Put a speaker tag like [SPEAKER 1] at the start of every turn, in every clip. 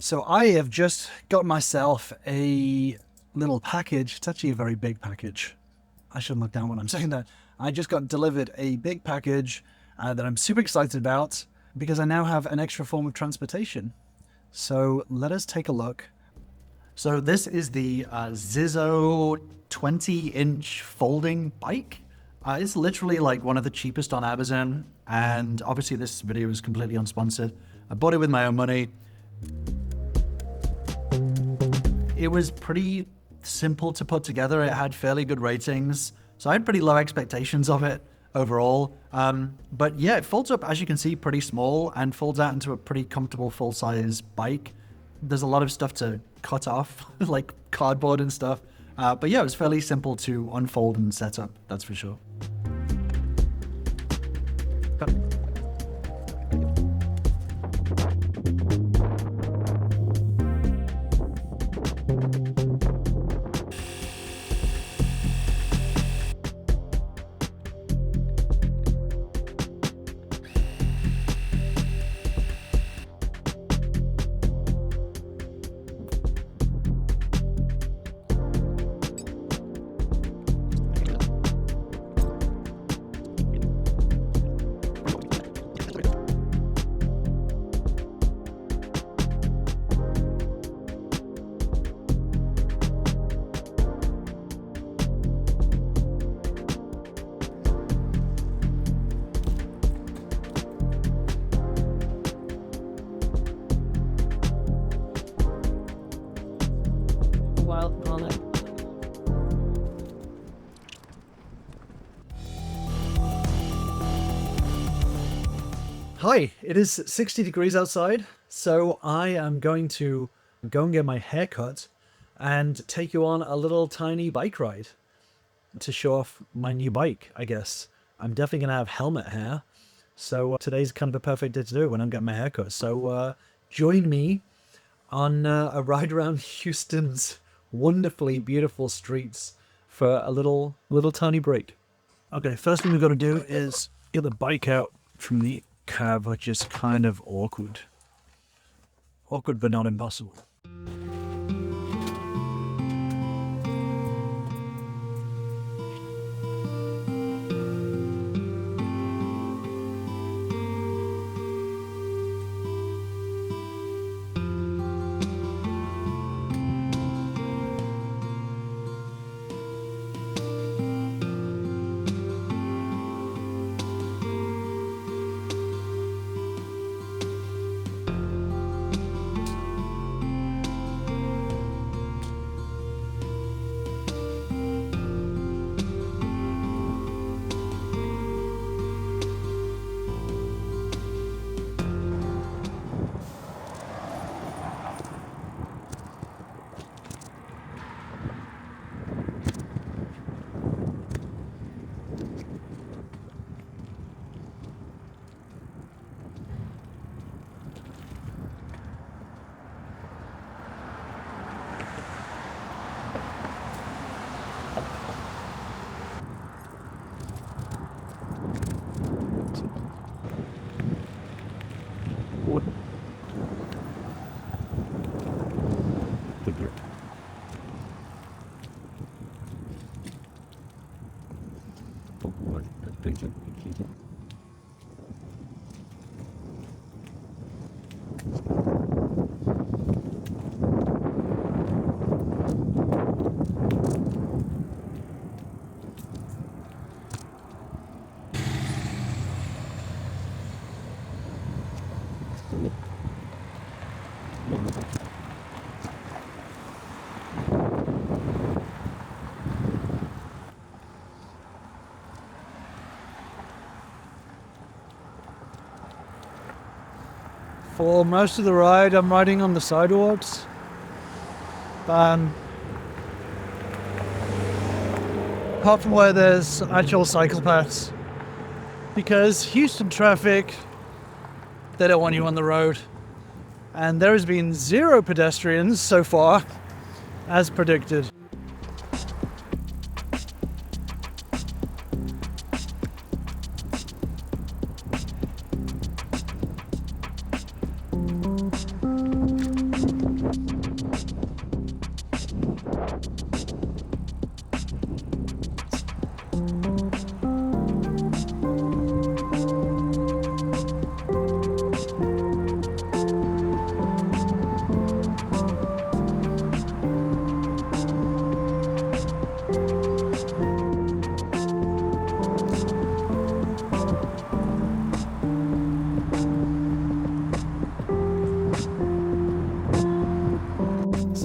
[SPEAKER 1] So I have just got myself a little package. It's actually a very big package. I shouldn't look down when I'm saying that. I just got delivered a big package that I'm super excited about because I now have an extra form of transportation. So let us take a look. So this is the Zizzo 20-inch folding bike. It's literally like one of the cheapest on Amazon. And obviously this video is completely unsponsored. I bought it with my own money. It was pretty simple to put together. It had fairly good ratings. So I had pretty low expectations of it overall. But yeah, it folds up, as you can see, pretty small and folds out into a pretty comfortable full-size bike. There's a lot of stuff to cut off, like cardboard and stuff. But yeah, it was fairly simple to unfold and set up, that's for sure. Hi, it is 60 degrees outside, so I am going to go and get my hair cut and take you on a little tiny bike ride to show off my new bike, I guess. I'm definitely going to have helmet hair, so today's kind of a perfect day to do it when I'm getting my hair cut. So join me on a ride around Houston's wonderfully beautiful streets for a little tiny break. Okay, first thing we've got to do is get the bike out from the cab, which is kind of awkward. Awkward but not impossible. For most of the ride, I'm riding on the sidewalks. Apart from where there's actual cycle paths. Because Houston traffic, they don't want you on the road. And there has been 0 pedestrians so far, as predicted.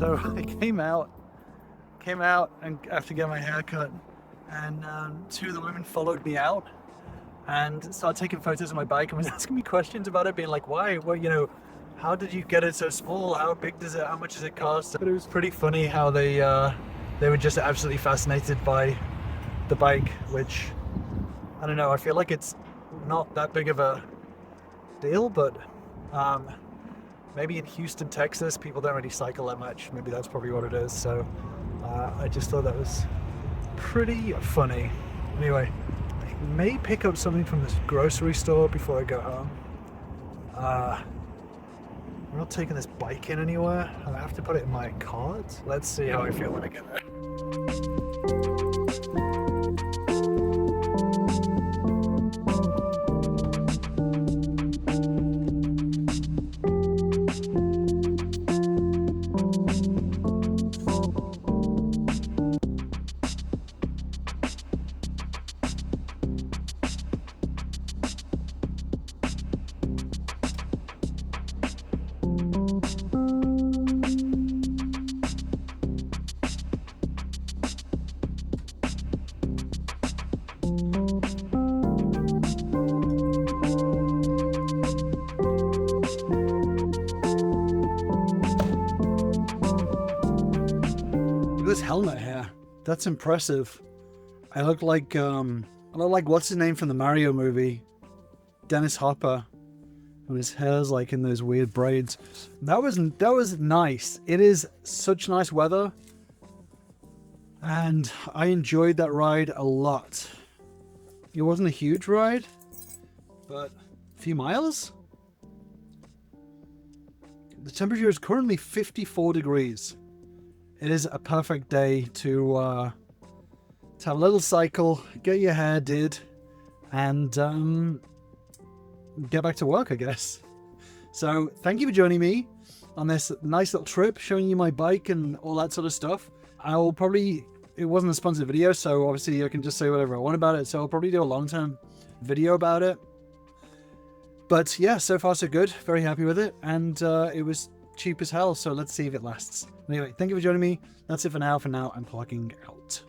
[SPEAKER 1] So I came out and after getting my hair cut, and two of the women followed me out and started taking photos of my bike and was asking me questions about it, being like, why, well, you know, how did you get it so small? How big does it, how much does it cost? But it was pretty funny how they were just absolutely fascinated by the bike, which, I don't know, I feel like it's not that big of a deal, but maybe in Houston, Texas, people don't really cycle that much. Maybe that's probably what it is. So I just thought that was pretty funny. Anyway, I may pick up something from this grocery store before I go home. I'm not taking this bike in anywhere. I have to put it in my cart. Let's see how I feel when I get there. This helmet here, that's impressive. I look like what's his name from the Mario movie, Dennis Hopper, and his hair's like in those weird braids. That was nice. It is such nice weather, and I enjoyed that ride a lot. It wasn't a huge ride, but a few miles. The temperature is currently 54 degrees. It is a perfect day to have a little cycle, get your hair did, and get back to work, I guess. So thank you for joining me on this nice little trip, showing you my bike and all that sort of stuff. It wasn't a sponsored video, so obviously I can just say whatever I want about it, so I'll probably do a long-term video about it. But yeah, so far so good. Very happy with it, and it was cheap as hell, so let's see if it lasts. Anyway, thank you for joining me. That's it for now. I'm plugging out.